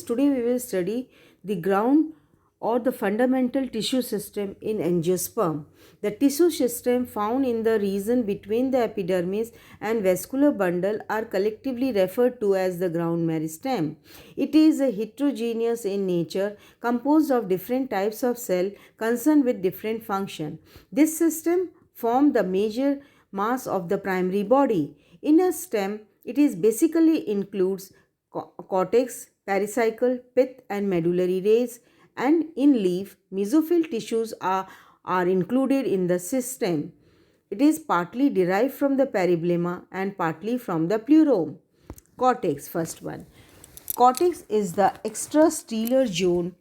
Today we will study the ground or the fundamental tissue system in angiosperm. The tissue system found in the region between the epidermis and vascular bundle are collectively referred to as the ground meristem. It is a heterogeneous in nature, composed of different types of cell concerned with different function. This system forms the major mass of the primary body. In a stem, it is basically includes cortex, pericycle, pith and medullary rays, and in leaf, mesophyll tissues are included in the system. It is partly derived from the periblemma and partly from the pleurome. Cortex, first one. Cortex is the extrastellar zone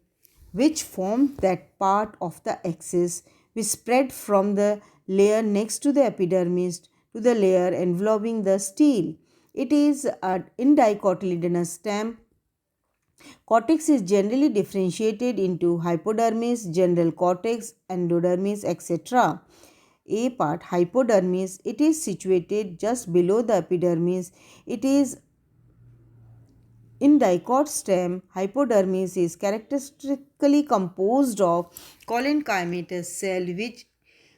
which forms that part of the axis which spread from the layer next to the epidermis to the layer enveloping the stele. It is an indicotyledonous stem. Cortex is generally differentiated into hypodermis, general cortex, endodermis, etc. A part, hypodermis, it is situated just below the epidermis. It is in dicot stem. Hypodermis is characteristically composed of collenchymatous cell, which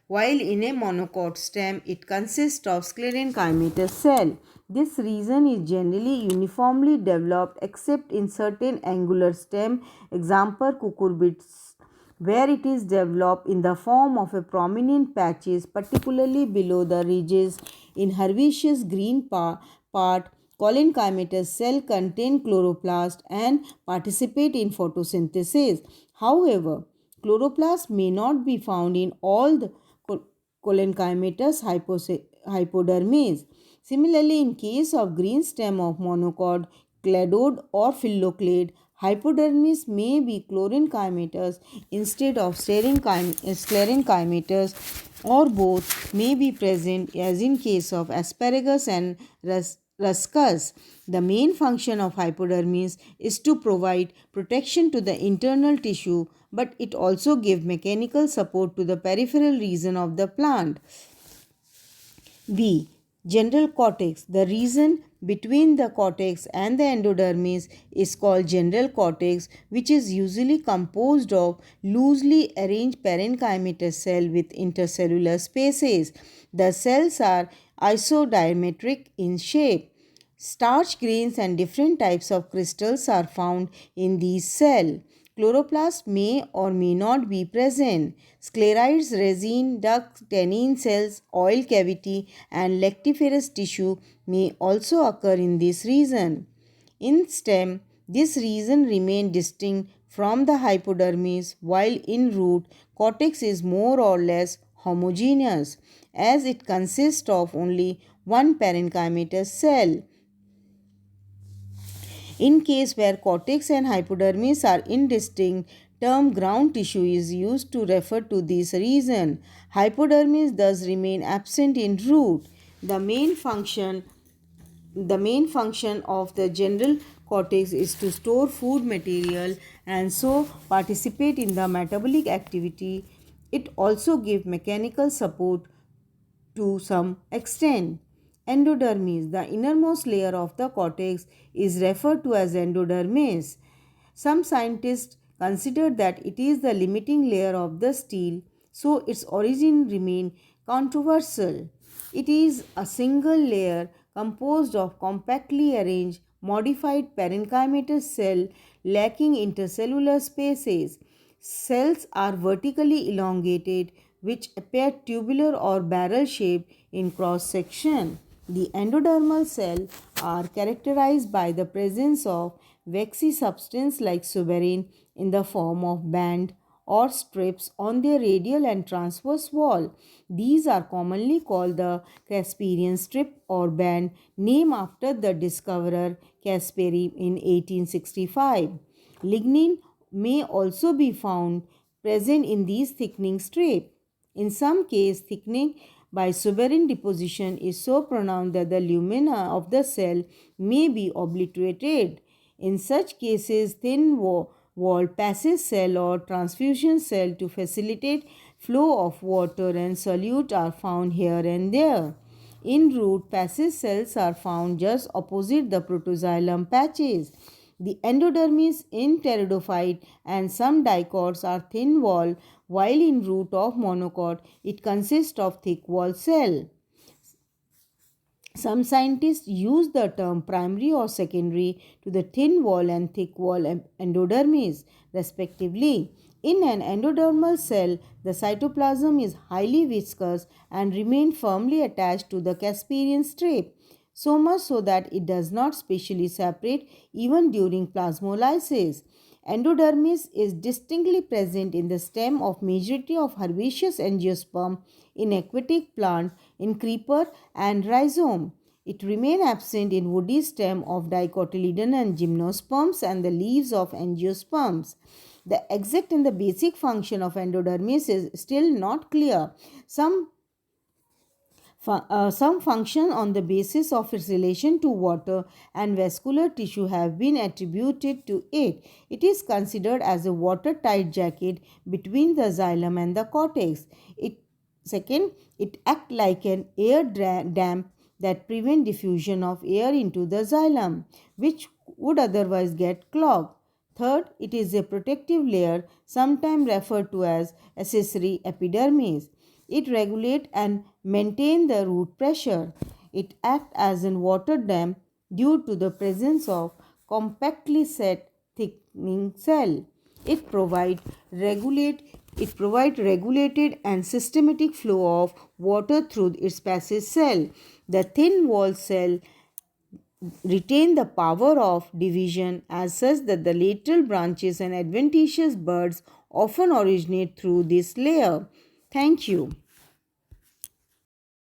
while in a monocot stem it consists of sclerenchymatous cell. This region is generally uniformly developed except in certain angular stem, example cucurbits, where it is developed in the form of a prominent patches, particularly below the ridges. In herbaceous green part, collenchymatous cell contain chloroplast and participate in photosynthesis. However, chloroplast may not be found in all the collenchymatous hypodermis. Similarly, in case of green stem of monocot, cladode or phylloclade, hypodermis may be chlorenchymatous instead of sclerenchymatous, or both may be present as in case of asparagus and ruscus. The main function of hypodermis is to provide protection to the internal tissue, but it also gives mechanical support to the peripheral region of the plant. B. General cortex. The region between the cortex and the endodermis is called general cortex, which is usually composed of loosely arranged parenchymatous cells with intercellular spaces. The cells are isodiametric in shape. Starch grains and different types of crystals are found in these cells. Chloroplast may or may not be present. Sclerites, resin, ducts, tannin cells, oil cavity, and lactiferous tissue may also occur in this region. In stem, this region remains distinct from the hypodermis, while in root, cortex is more or less homogeneous, as it consists of only one parenchymatous cell. In case where cortex and hypodermis are indistinct, term ground tissue is used to refer to this region. Hypodermis thus remain absent in root. The main function of the general cortex is to store food material and so participate in the metabolic activity. It also gives mechanical support to some extent. Endodermis, the innermost layer of the cortex, is referred to as endodermis. Some scientists consider that it is the limiting layer of the stele, so its origin remains controversial. It is a single layer composed of compactly arranged modified parenchymatous cell lacking intercellular spaces. Cells are vertically elongated, which appear tubular or barrel shaped in cross section. The endodermal cells are characterized by the presence of waxy substance like suberin in the form of band or strips on their radial and transverse wall. These are commonly called the Casparian strip or band, named after the discoverer Caspary in 1865. Lignin may also be found present in these thickening strips. In some cases, thickening by suberin deposition is so pronounced that the lumina of the cell may be obliterated. In such cases, thin walled passage cell or transfusion cell to facilitate flow of water and solute are found here and there. In root, passage cells are found just opposite the protoxylem patches. The endodermis in pteridophyte and some dicots are thin wall, while in root of monocot it consists of thick wall cell. Some scientists use the term primary or secondary to the thin wall and thick wall endodermis, respectively. In an endodermal cell, the cytoplasm is highly viscous and remains firmly attached to the Casparian strip, so much so that it does not spatially separate even during plasmolysis. Endodermis is distinctly present in the stem of majority of herbaceous angiosperm in aquatic plant, in creeper and rhizome. It remains absent in woody stem of dicotyledon and gymnosperms and the leaves of angiosperms. The exact and the basic function of endodermis is still not clear. Some function on the basis of its relation to water and vascular tissue have been attributed to it. It is considered as a watertight jacket between the xylem and the cortex. It acts like an air dam that prevent diffusion of air into the xylem, which would otherwise get clogged. Third, it is a protective layer, sometimes referred to as accessory epidermis. It regulates and maintains the root pressure. It acts as a water dam due to the presence of compactly set thickening cell. It provides regulated and systematic flow of water through its passage cell. The thin wall cell retain the power of division as such that the lateral branches and adventitious buds often originate through this layer. Thank you.